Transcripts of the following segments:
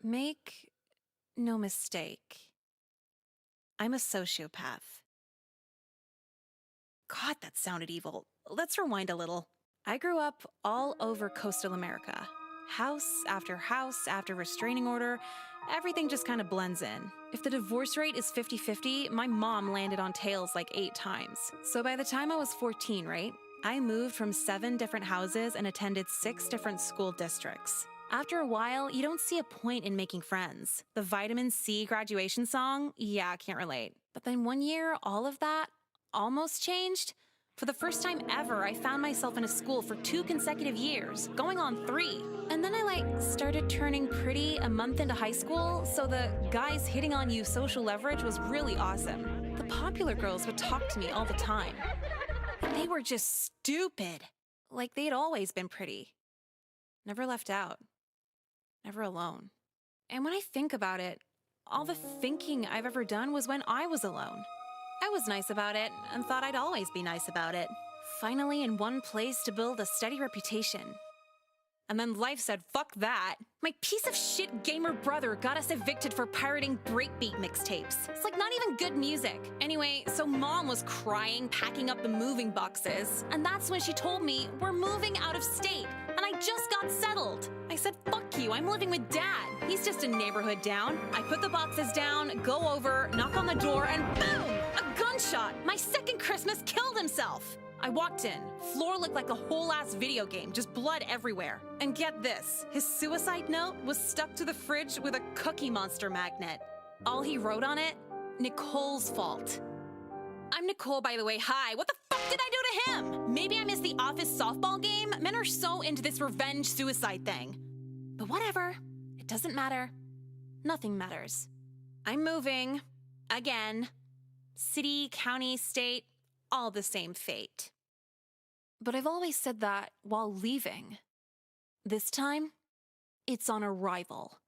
Make no mistake, I'm a sociopath. God, that sounded evil. Let's rewind a little. I grew up all over coastal America. House after restraining order, everything just kind of blends in. If the divorce rate is 50-50, my mom landed on tails like 8 times. So by the time I was 14, right? I moved from 7 different houses and attended 6 different school districts. After a while, you don't see a point in making friends. The Vitamin C graduation song? Yeah, I can't relate. But then one year, all of that almost changed. For the first time ever, I found myself in a school for 2 consecutive years, going on 3. And then I started turning pretty a month into high school, so the guys hitting on you social leverage was really awesome. The popular girls would talk to me all the time. And they were just stupid. Like they'd always been pretty. Never left out. Never alone. And when I think about it, all the thinking I've ever done was when I was alone. I was nice about it and thought I'd always be nice about it. Finally in one place to build a steady reputation. And then life said, fuck that. My piece of shit gamer brother got us evicted for pirating breakbeat mixtapes. It's like not even good music. Anyway, so mom was crying, packing up the moving boxes. And that's when she told me, we're moving out of state. And I just got settled. I said, fuck you, I'm living with dad. He's just a neighborhood down. I put the boxes down, go over, knock on the door, and boom! A gunshot! My second Christmas killed himself! I walked in. Floor looked like a whole-ass video game, just blood everywhere. And get this, his suicide note was stuck to the fridge with a Cookie Monster magnet. All he wrote on it, Nicole's fault. I'm Nicole, by the way, hi. What the fuck did I do to him? Maybe I missed the office softball game? Men are so into this revenge suicide thing. But whatever, it doesn't matter. Nothing matters. I'm moving. Again. City, county, state, all the same fate. But I've always said that while leaving. This time, it's on arrival.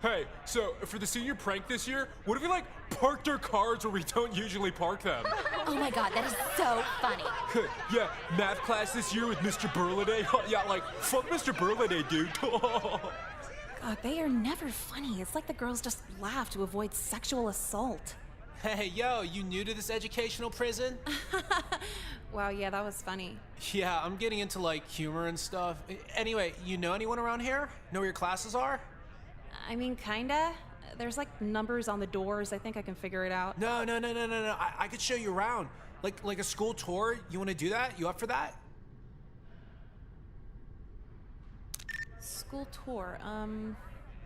Hey, so for the senior prank this year, what if we parked our cars where we don't usually park them? Oh my god, that is so funny. Yeah, math class this year with Mr. Burliday. Yeah, fuck Mr. Burliday, dude. God, they are never funny. It's like the girls just laugh to avoid sexual assault. Hey, yo, you new to this educational prison? Wow, yeah, that was funny. Yeah, I'm getting into humor and stuff. Anyway, you know anyone around here? Know where your classes are? I mean, kinda. There's numbers on the doors. I think I can figure it out. No. I could show you around. Like a school tour. You want to do that? You up for that? School tour,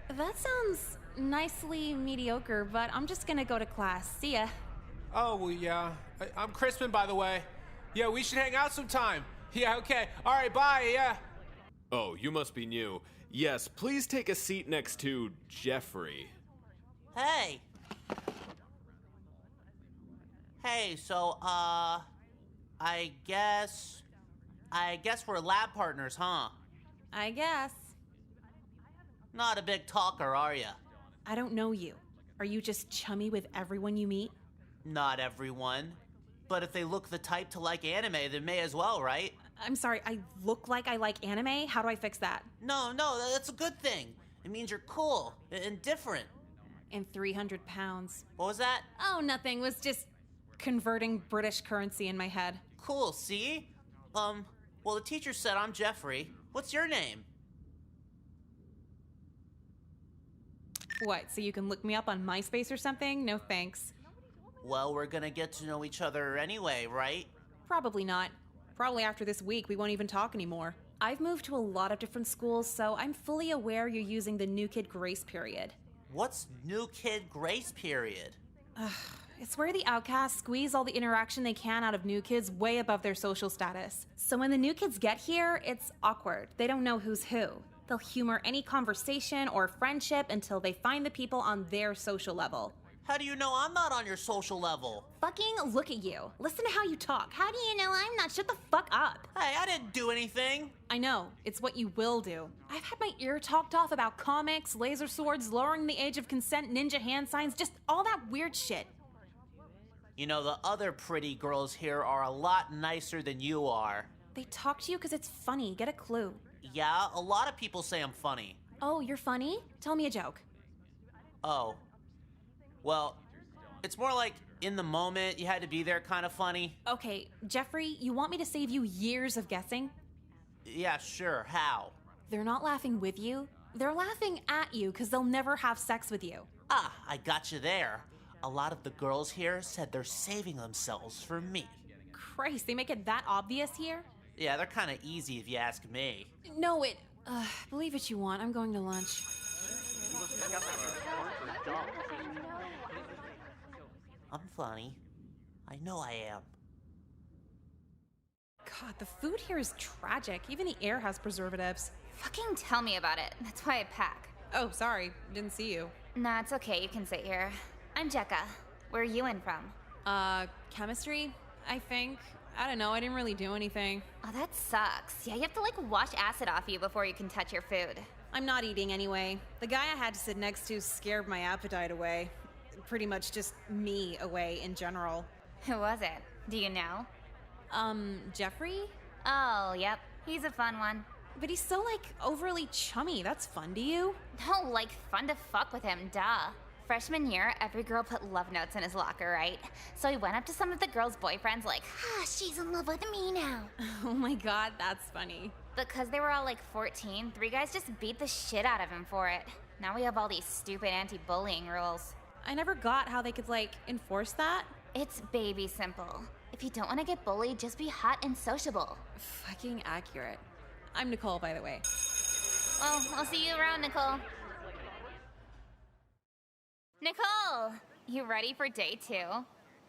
that sounds nicely mediocre, but I'm just gonna go to class. See ya. Oh, well, yeah. I'm Crispin, by the way. Yeah, we should hang out sometime. Yeah, okay. All right, bye, yeah. Oh, you must be new. Yes, please take a seat next to Jeffrey. Hey. Hey, so, I guess we're lab partners, huh? I guess. Not a big talker, are ya? I don't know you. Are you just chummy with everyone you meet? Not everyone. But if they look the type to like anime, they may as well, right? I'm sorry, I look like I like anime? How do I fix that? No, that's a good thing. It means you're cool and different. And 300 pounds. What was that? Oh, nothing. Was just converting British currency in my head. Cool, see? Well, the teacher said I'm Jeffrey. What's your name? What, so you can look me up on MySpace or something? No thanks. Well, we're gonna get to know each other anyway, right? Probably not. Probably after this week, we won't even talk anymore. I've moved to a lot of different schools, so I'm fully aware you're using the new kid grace period. What's new kid grace period? It's where the outcasts squeeze all the interaction they can out of new kids way above their social status. So when the new kids get here, it's awkward. They don't know who's who. They'll humor any conversation or friendship until they find the people on their social level. How do you know I'm not on your social level? Fucking look at you. Listen to how you talk. How do you know I'm not? Shut the fuck up. Hey, I didn't do anything. I know. It's what you will do. I've had my ear talked off about comics, laser swords, lowering the age of consent, ninja hand signs, just all that weird shit. You know, the other pretty girls here are a lot nicer than you are. They talk to you because it's funny. Get a clue. Yeah, a lot of people say I'm funny. Oh, you're funny? Tell me a joke. Oh. Well, it's more like in the moment, you had to be there kind of funny. Okay, Jeffrey, you want me to save you years of guessing? Yeah, sure. How? They're not laughing with you. They're laughing at you because they'll never have sex with you. Ah, I got you there. A lot of the girls here said they're saving themselves for me. Christ, they make it that obvious here? Yeah, they're kind of easy if you ask me. No, believe what you want. I'm going to lunch. I'm funny. I know I am. God, the food here is tragic. Even the air has preservatives. Fucking tell me about it. That's why I pack. Oh, sorry. Didn't see you. Nah, it's okay. You can sit here. I'm Jekka. Where are you in from? Chemistry, I think. I don't know. I didn't really do anything. Oh, that sucks. Yeah, you have to, like, wash acid off you before you can touch your food. I'm not eating anyway. The guy I had to sit next to scared my appetite away. Pretty much just me away in general. Who was it? Do you know? Jeffrey? Oh, yep. He's a fun one. But he's so, like, overly chummy. That's fun to you? No, like, fun to fuck with him, duh. Freshman year, every girl put love notes in his locker, right? So he went up to some of the girls' boyfriends like, she's in love with me now. Oh my god, that's funny. Because they were all like 14, 3 guys just beat the shit out of him for it. Now we have all these stupid anti-bullying rules. I never got how they could, like, enforce that. It's baby simple. If you don't want to get bullied, just be hot and sociable. Fucking accurate. I'm Nicole, by the way. Well, I'll see you around, Nicole. Nicole! You ready for day 2?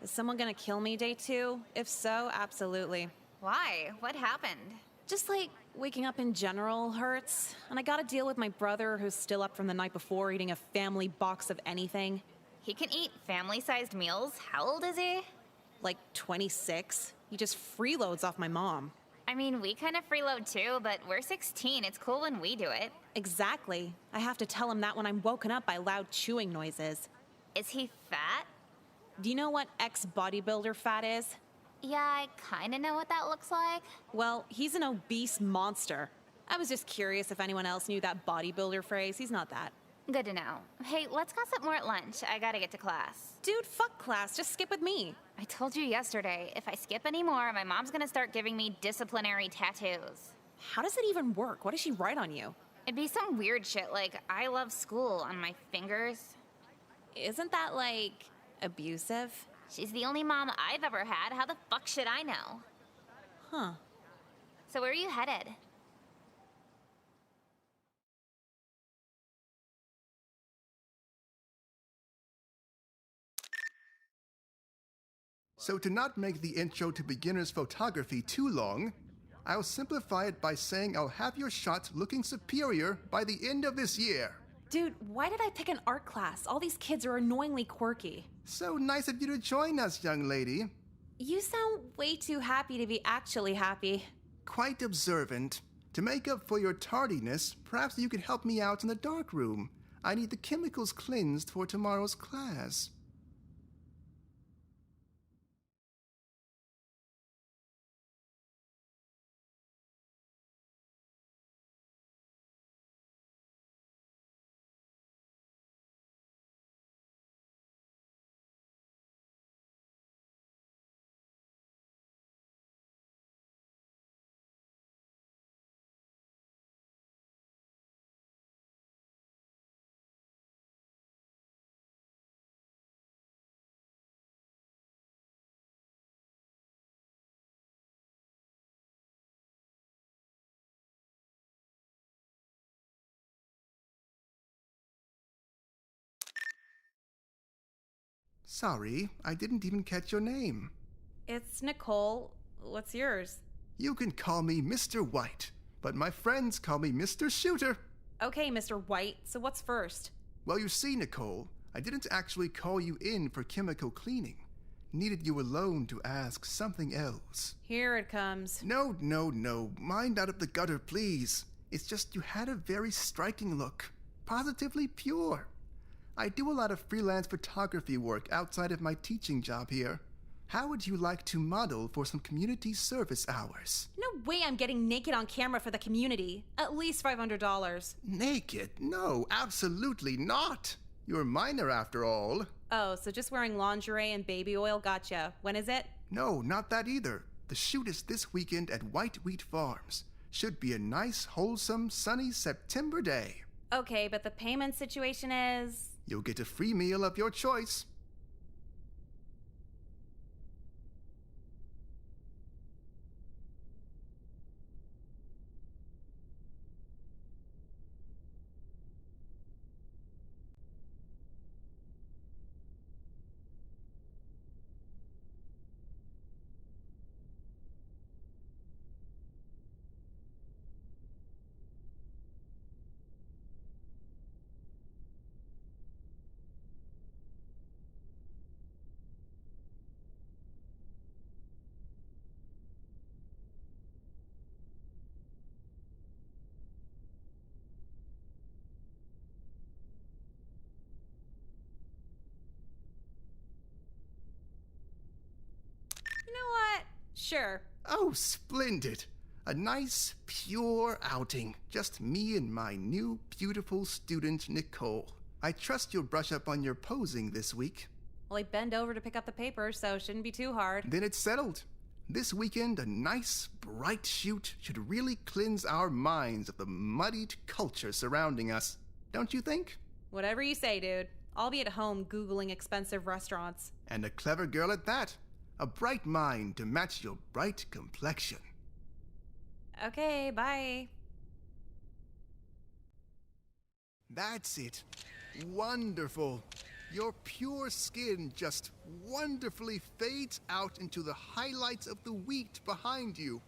Is someone gonna kill me day 2? If so, absolutely. Why? What happened? Just like waking up in general hurts. And I gotta deal with my brother who's still up from the night before eating a family box of anything. He can eat family-sized meals? How old is he? Like 26. He just freeloads off my mom. I mean, we kind of freeload too, but we're 16. It's cool when we do it. Exactly. I have to tell him that when I'm woken up by loud chewing noises. Is he fat? Do you know what ex-bodybuilder fat is? Yeah, I kind of know what that looks like. Well, he's an obese monster. I was just curious if anyone else knew that bodybuilder phrase. He's not that. Good to know. Hey, let's gossip more at lunch. I gotta get to class. Dude, fuck class. Just skip with me. I told you yesterday, if I skip anymore, my mom's gonna start giving me disciplinary tattoos. How does it even work? What does she write on you? It'd be some weird shit like, I love school on my fingers. Isn't that, like, abusive? She's the only mom I've ever had. How the fuck should I know? Huh. So where are you headed? So to not make the intro to beginner's photography too long, I'll simplify it by saying I'll have your shots looking superior by the end of this year. Dude, why did I pick an art class? All these kids are annoyingly quirky. So nice of you to join us, young lady. You sound way too happy to be actually happy. Quite observant. To make up for your tardiness, perhaps you could help me out in the dark room. I need the chemicals cleansed for tomorrow's class. Sorry, I didn't even catch your name. It's Nicole. What's yours? You can call me Mr. White, but my friends call me Mr. Shooter. Okay, Mr. White, so what's first? Well, you see, Nicole, I didn't actually call you in for chemical cleaning. Needed you alone to ask something else. Here it comes. No. Mind out of the gutter, please. It's just you had a very striking look. Positively pure. I do a lot of freelance photography work outside of my teaching job here. How would you like to model for some community service hours? No way I'm getting naked on camera for the community. At least $500. Naked? No, absolutely not. You're a minor after all. Oh, so just wearing lingerie and baby oil gotcha. When is it? No, not that either. The shoot is this weekend at White Wheat Farms. Should be a nice, wholesome, sunny September day. Okay, but the payment situation is... You'll get a free meal of your choice. You know what? Sure. Oh, splendid. A nice, pure outing. Just me and my new, beautiful student, Nicole. I trust you'll brush up on your posing this week. Well, I bend over to pick up the paper, so shouldn't be too hard. Then it's settled. This weekend, a nice, bright shoot should really cleanse our minds of the muddied culture surrounding us. Don't you think? Whatever you say, dude. I'll be at home Googling expensive restaurants. And a clever girl at that. A bright mind to match your bright complexion. Okay, bye. That's it. Wonderful. Your pure skin just wonderfully fades out into the highlights of the wheat behind you.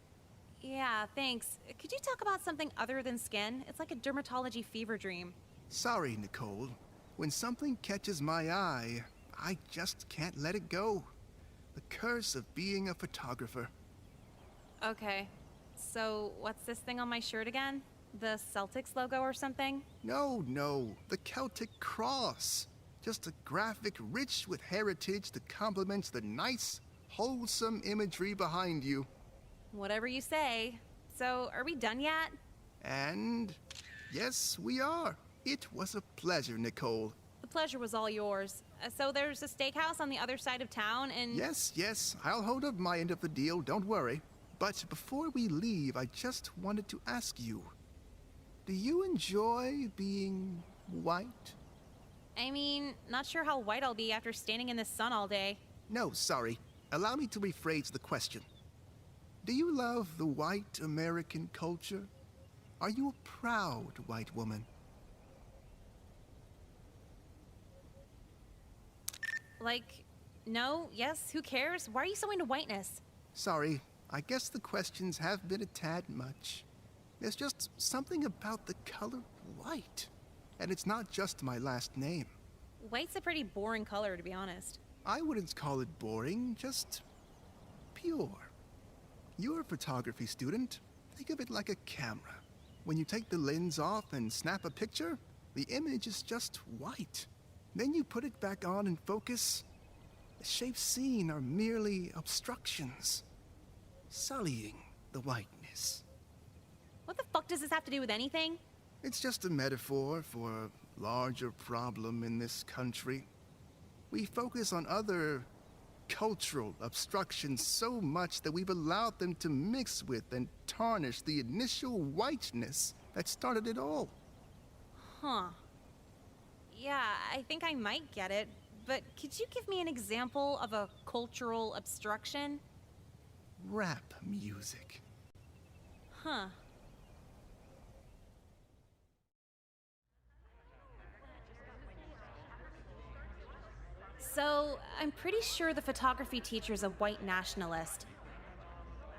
Yeah, thanks. Could you talk about something other than skin? It's like a dermatology fever dream. Sorry, Nicole. When something catches my eye, I just can't let it go. The curse of being a photographer. Okay. So, what's this thing on my shirt again? The Celtics logo or something? No. The Celtic cross. Just a graphic rich with heritage that complements the nice, wholesome imagery behind you. Whatever you say. So, are we done yet? And yes, we are. It was a pleasure, Nicole. The pleasure was all yours. So there's a steakhouse on the other side of town and... Yes, I'll hold up my end of the deal, don't worry. But before we leave, I just wanted to ask you, do you enjoy being white? I mean, not sure how white I'll be after standing in the sun all day. No, sorry. Allow me to rephrase the question. Do you love the white American culture? Are you a proud white woman? Like, no, yes, who cares? Why are you so into whiteness? Sorry, I guess the questions have been a tad much. There's just something about the color white. And it's not just my last name. White's a pretty boring color, to be honest. I wouldn't call it boring, just pure. You're a photography student. Think of it like a camera. When you take the lens off and snap a picture, the image is just white. Then you put it back on and focus. The shapes seen are merely obstructions, sullying the whiteness. What the fuck does this have to do with anything? It's just a metaphor for a larger problem in this country. We focus on other cultural obstructions so much that we've allowed them to mix with and tarnish the initial whiteness that started it all. Huh. Yeah, I think I might get it, but could you give me an example of a cultural obstruction? Rap music. Huh. So, I'm pretty sure the photography teacher's a white nationalist.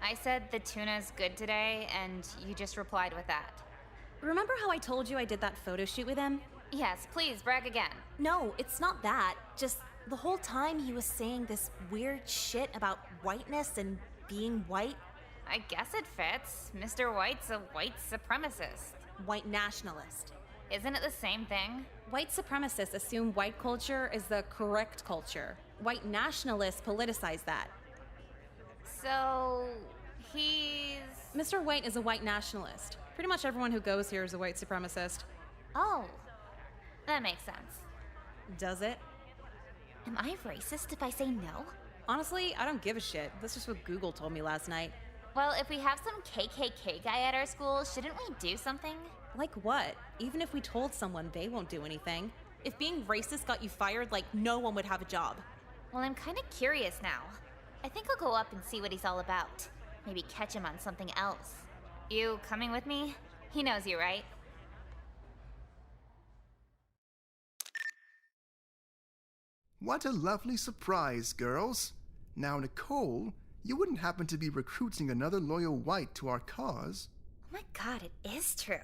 I said the tuna's good today, and you just replied with that. Remember how I told you I did that photo shoot with him? Yes, please, brag again. No, it's not that. Just the whole time he was saying this weird shit about whiteness and being white. I guess it fits. Mr. White's a white supremacist. White nationalist. Isn't it the same thing? White supremacists assume white culture is the correct culture. white nationalists politicize that. So, he's... Mr. White is a white nationalist. Pretty much everyone who goes here is a white supremacist. Oh, that makes sense. Does it? Am I racist if I say no? Honestly, I don't give a shit. That's just what Google told me last night. Well, if we have some KKK guy at our school, shouldn't we do something? Like what? Even if we told someone, they won't do anything. If being racist got you fired, like, no one would have a job. Well, I'm kind of curious now. I think I'll go up and see what he's all about. Maybe catch him on something else. You coming with me? He knows you, right? What a lovely surprise, girls. Now, Nicole, you wouldn't happen to be recruiting another loyal white to our cause? Oh my god, it is true.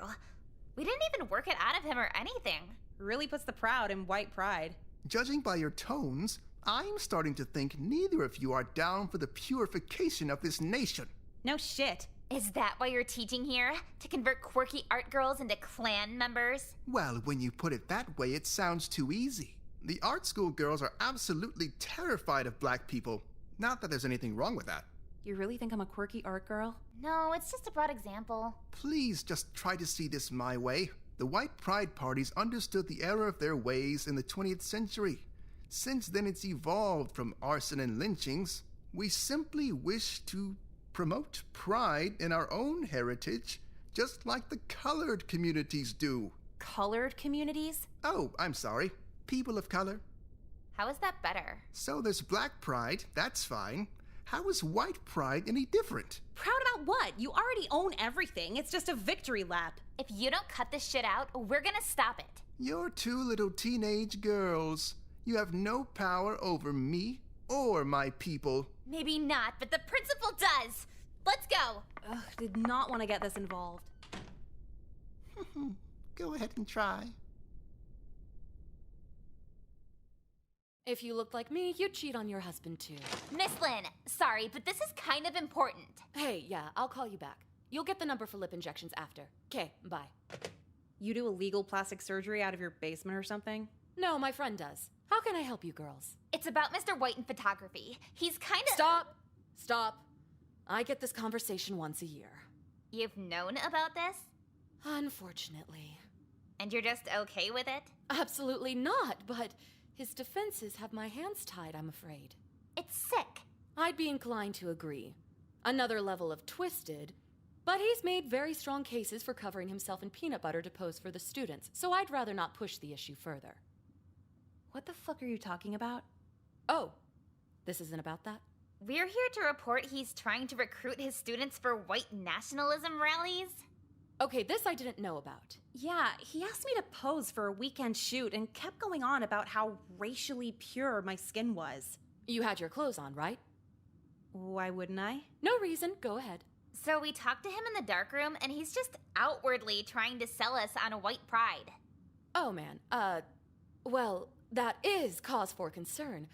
We didn't even work it out of him or anything. Really puts the proud in white pride. Judging by your tones, I'm starting to think neither of you are down for the purification of this nation. No shit. Is that why you're teaching here? To convert quirky art girls into clan members? Well, when you put it that way, it sounds too easy. The art school girls are absolutely terrified of black people. Not that there's anything wrong with that. You really think I'm a quirky art girl? No, it's just a broad example. Please just try to see this my way. The white pride parties understood the error of their ways in the 20th century. Since then, it's evolved from arson and lynchings. We simply wish to promote pride in our own heritage, just like the colored communities do. Colored communities? Oh, I'm sorry. People of color. How is that better? So there's black pride, that's fine. How is white pride any different? Proud about what? You already own everything. It's just a victory lap. If you don't cut this shit out, we're gonna stop it. You're two little teenage girls. You have no power over me or my people. Maybe not, but the principal does. Let's go. Ugh, did not want to get this involved. Go ahead and try. If you looked like me, you'd cheat on your husband too. Miss Lynn, sorry, but this is kind of important. Hey, yeah, I'll call you back. You'll get the number for lip injections after. Okay, bye. You do illegal plastic surgery out of your basement or something? No, my friend does. How can I help you girls? It's about Mr. White in photography. He's kind of... Stop! Stop. I get this conversation once a year. You've known about this? Unfortunately. And you're just okay with it? Absolutely not, but his defenses have my hands tied, I'm afraid. It's sick. I'd be inclined to agree. Another level of twisted, but he's made very strong cases for covering himself in peanut butter to pose for the students, so I'd rather not push the issue further. What the fuck are you talking about? Oh, this isn't about that? We're here to report he's trying to recruit his students for white nationalism rallies. Okay, this I didn't know about. Yeah, he asked me to pose for a weekend shoot and kept going on about how racially pure my skin was. You had your clothes on, right? Why wouldn't I? No reason, go ahead. So we talked to him in the darkroom, and he's just outwardly trying to sell us on a white pride. Oh man, well, that is cause for concern.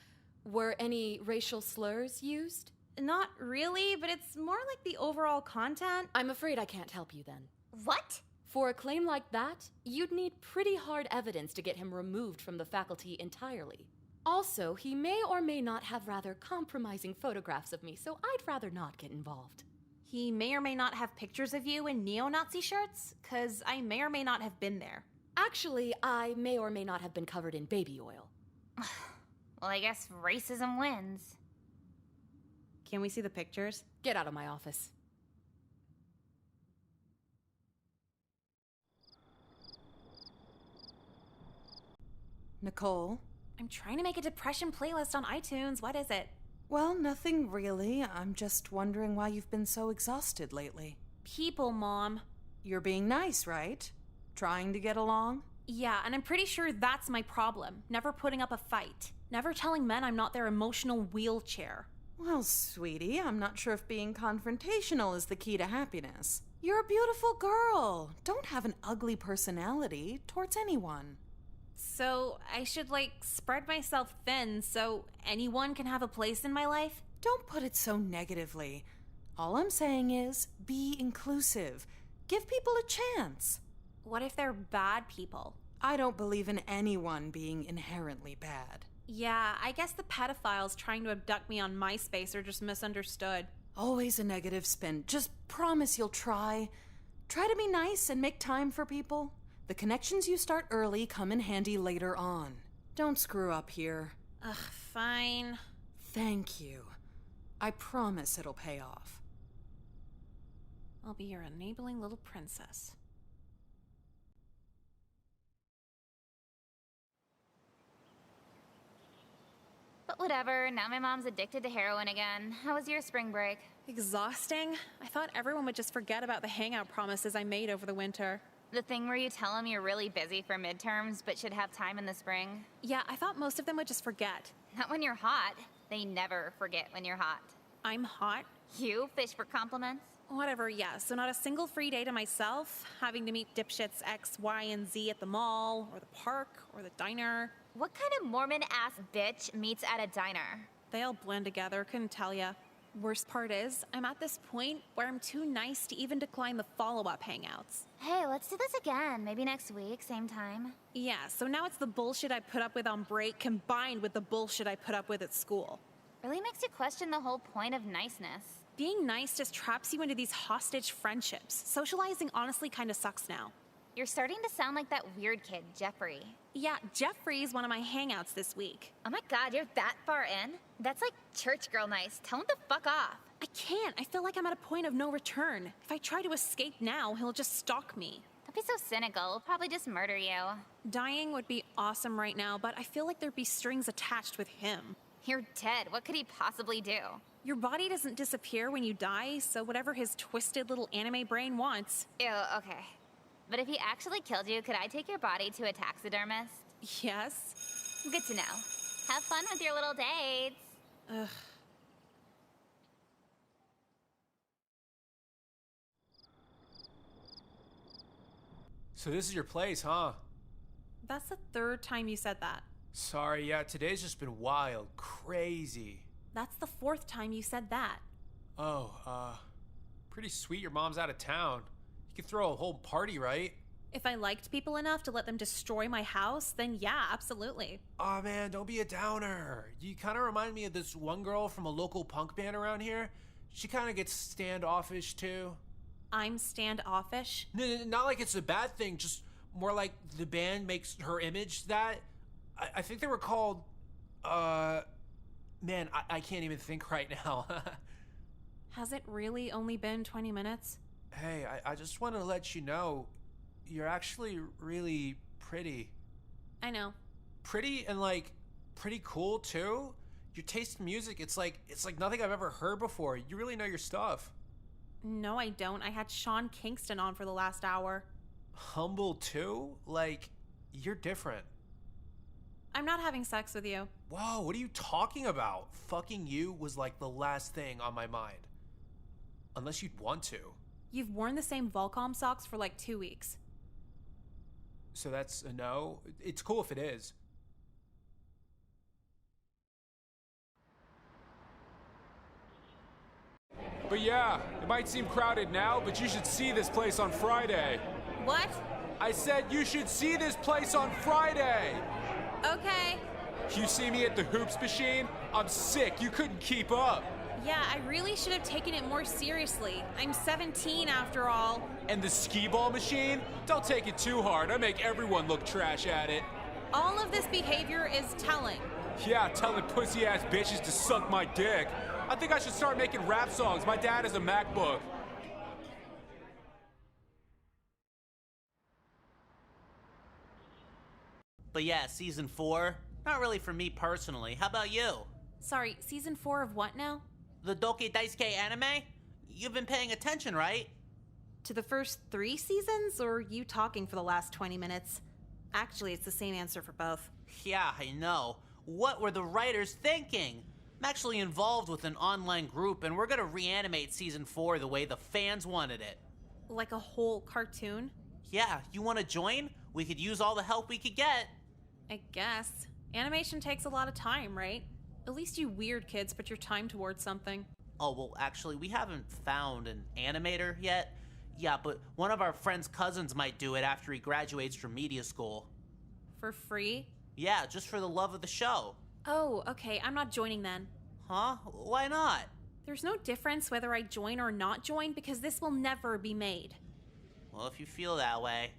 Were any racial slurs used? Not really, but it's more like the overall content. I'm afraid I can't help you then. What? For a claim like that, you'd need pretty hard evidence to get him removed from the faculty entirely. Also, he may or may not have rather compromising photographs of me, so I'd rather not get involved. He may or may not have pictures of you in neo-Nazi shirts, 'cause I may or may not have been there. Actually, I may or may not have been covered in baby oil. Well, I guess racism wins. Can we see the pictures? Get out of my office. Nicole? I'm trying to make a depression playlist on iTunes. What is it? Well, nothing really. I'm just wondering why you've been so exhausted lately. People, Mom. You're being nice, right? Trying to get along? Yeah, and I'm pretty sure that's my problem. Never putting up a fight. Never telling men I'm not their emotional wheelchair. Well, sweetie, I'm not sure if being confrontational is the key to happiness. You're a beautiful girl. Don't have an ugly personality towards anyone. So I should, spread myself thin so anyone can have a place in my life? Don't put it so negatively. All I'm saying is, be inclusive. Give people a chance. What if they're bad people? I don't believe in anyone being inherently bad. Yeah, I guess the pedophiles trying to abduct me on MySpace are just misunderstood. Always a negative spin. Just promise you'll try. Try to be nice and make time for people. The connections you start early come in handy later on. Don't screw up here. Ugh, fine. Thank you. I promise it'll pay off. I'll be your enabling little princess. But whatever, now my mom's addicted to heroin again. How was your spring break? Exhausting? I thought everyone would just forget about the hangout promises I made over the winter. The thing where you tell them you're really busy for midterms but should have time in the spring? Yeah, I thought most of them would just forget. Not when you're hot. They never forget when you're hot. I'm hot? You fish for compliments? Whatever, yeah. So not a single free day to myself, having to meet dipshits X, Y, and Z at the mall, or the park, or the diner. What kind of Mormon-ass bitch meets at a diner? They all blend together, couldn't tell ya. Worst part is, I'm at this point where I'm too nice to even decline the follow-up hangouts. Hey, let's do this again. Maybe next week, same time. Yeah, so now it's the bullshit I put up with on break combined with the bullshit I put up with at school. Really makes you question the whole point of niceness. Being nice just traps you into these hostage friendships. Socializing honestly kinda sucks now. You're starting to sound like that weird kid, Jeffrey. Yeah, Jeffrey's one of my hangouts this week. Oh my god, you're that far in? That's like church girl nice. Tell him to fuck off. I can't. I feel like I'm at a point of no return. If I try to escape now, he'll just stalk me. Don't be so cynical. He'll probably just murder you. Dying would be awesome right now, but I feel like there'd be strings attached with him. You're dead. What could he possibly do? Your body doesn't disappear when you die, so whatever his twisted little anime brain wants. Ew, okay. But if he actually killed you, could I take your body to a taxidermist? Yes? Good to know. Have fun with your little dates. Ugh. So this is your place, huh? That's the third time you said that. Sorry, yeah, today's just been wild, crazy. That's the fourth time you said that. Oh, pretty sweet your mom's out of town. You could throw a whole party, right? If I liked people enough to let them destroy my house, then yeah, absolutely. Aw, man, don't be a downer. You kind of remind me of this one girl from a local punk band around here. She kind of gets standoffish, too. I'm standoffish? No, not like it's a bad thing, just more like the band makes her image that. I think they were called, man, I can't even think right now. Has it really only been 20 minutes? Hey, I just want to let you know, you're actually really pretty. I know. Pretty and, like, pretty cool, too. Your taste in music, it's like nothing I've ever heard before. You really know your stuff. No, I don't. I had Sean Kingston on for the last hour. Humble, too? Like, you're different. I'm not having sex with you. Whoa, what are you talking about? Fucking you was like the last thing on my mind. Unless you'd want to. You've worn the same Volcom socks for like 2 weeks. So that's a no? It's cool if it is. But yeah, it might seem crowded now, but you should see this place on Friday. What? I said you should see this place on Friday! Okay. You see me at the hoops machine? I'm sick, you couldn't keep up. Yeah, I really should have taken it more seriously. I'm 17 after all. And the skee ball machine? Don't take it too hard, I make everyone look trash at it. All of this behavior is telling. Yeah, telling pussy-ass bitches to suck my dick. I think I should start making rap songs. My dad has a MacBook. But yeah, season 4, not really for me personally. How about you? Sorry, season 4 of what now? The Doki Daisuke anime? You've been paying attention, right? To the first 3 seasons, or you talking for the last 20 minutes? Actually, it's the same answer for both. Yeah, I know. What were the writers thinking? I'm actually involved with an online group, and we're gonna reanimate season 4 the way the fans wanted it. Like a whole cartoon? Yeah, you wanna join? We could use all the help we could get. I guess. Animation takes a lot of time, right? At least you weird kids put your time towards something. Oh, well, actually, we haven't found an animator yet. Yeah, but one of our friend's cousins might do it after he graduates from media school. For free? Yeah, just for the love of the show. Oh, okay, I'm not joining then. Huh? Why not? There's no difference whether I join or not join because this will never be made. Well, if you feel that way.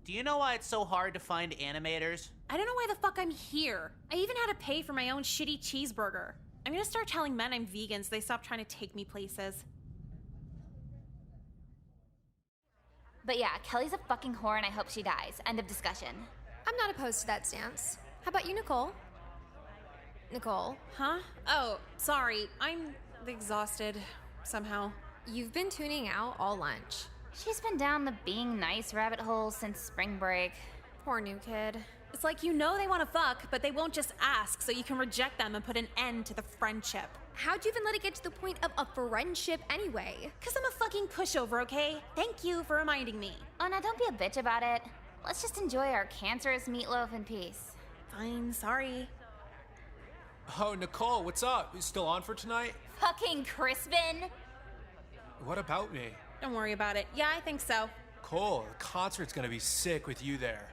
Do you know why it's so hard to find animators? I don't know why the fuck I'm here. I even had to pay for my own shitty cheeseburger. I'm gonna start telling men I'm vegan so they stop trying to take me places. But yeah, Kelly's a fucking whore and I hope she dies. End of discussion. I'm not opposed to that stance. How about you, Nicole? Nicole, Huh? Oh, sorry. I'm exhausted somehow. you've been tuning out all lunch. She's been down the being nice rabbit hole since spring break. Poor new kid. It's like you know they want to fuck, but they won't just ask, so you can reject them and put an end to the friendship. How'd you even let it get to the point of a friendship anyway? Cause I'm a fucking pushover, okay? Thank you for reminding me. Oh, now don't be a bitch about it. Let's just enjoy our cancerous meatloaf in peace. Fine, sorry. Oh, Nicole, what's up? You still on for tonight? Fucking Crispin! What about me? Don't worry about it. Yeah, I think so. Cole, the concert's gonna be sick with you there.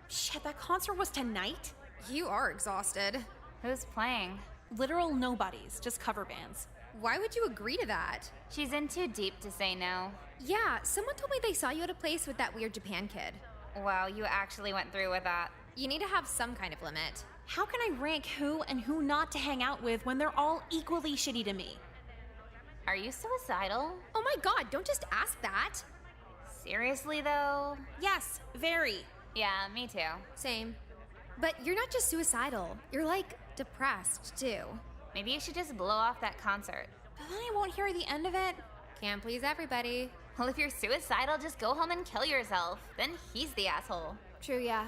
Shit, that concert was tonight? You are exhausted. Who's playing? Literal nobodies, just cover bands. Why would you agree to that? She's in too deep to say no. Yeah, someone told me they saw you at a place with that weird Japan kid. Wow, you actually went through with that. You need to have some kind of limit. How can I rank who and who not to hang out with when they're all equally shitty to me? Are you suicidal? Oh my god, don't just ask that. Seriously, though? Yes, very. Yeah, me too. Same. But you're not just suicidal, you're like depressed too. Maybe you should just blow off that concert. But then I won't hear the end of it. Can't please everybody. Well, if you're suicidal, just go home and kill yourself. Then he's the asshole. True, yeah.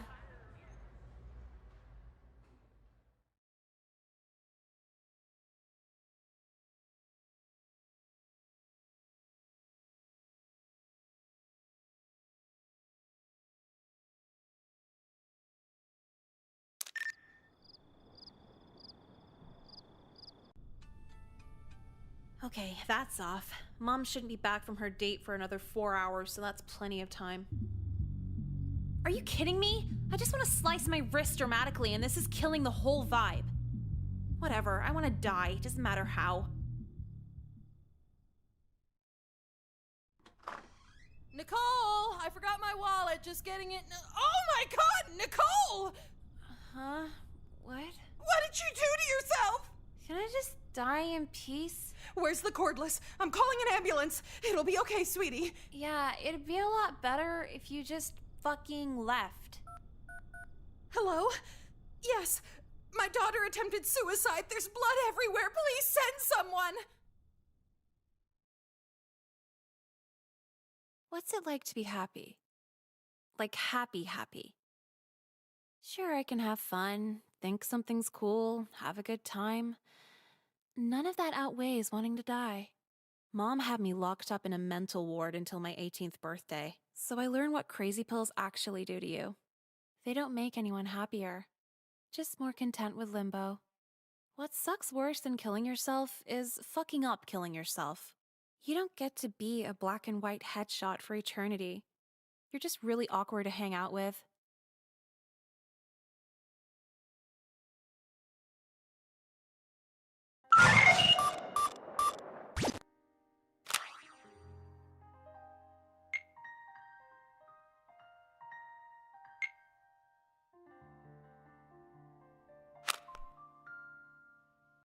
Okay, that's off. Mom shouldn't be back from her date for another 4 hours, so that's plenty of time. Are you kidding me? I just want to slice my wrist dramatically, and this is killing the whole vibe. Whatever, I want to die, doesn't matter how. Nicole, I forgot my wallet. Just getting it. Oh my god, Nicole! Huh? What? What did you do to yourself? Can I just die in peace? Where's the cordless? I'm calling an ambulance. It'll be okay, sweetie. Yeah, it'd be a lot better if you just fucking left. Hello? Yes, my daughter attempted suicide. There's blood everywhere. Please send someone. What's it like to be happy? Like happy. Sure, I can have fun, think something's cool, have a good time. None of that outweighs wanting to die. Mom had me locked up in a mental ward until my 18th birthday, so I learned what crazy pills actually do to you. They don't make anyone happier, just more content with limbo. What sucks worse than killing yourself is fucking up killing yourself. You don't get to be a black and white headshot for eternity. You're just really awkward to hang out with.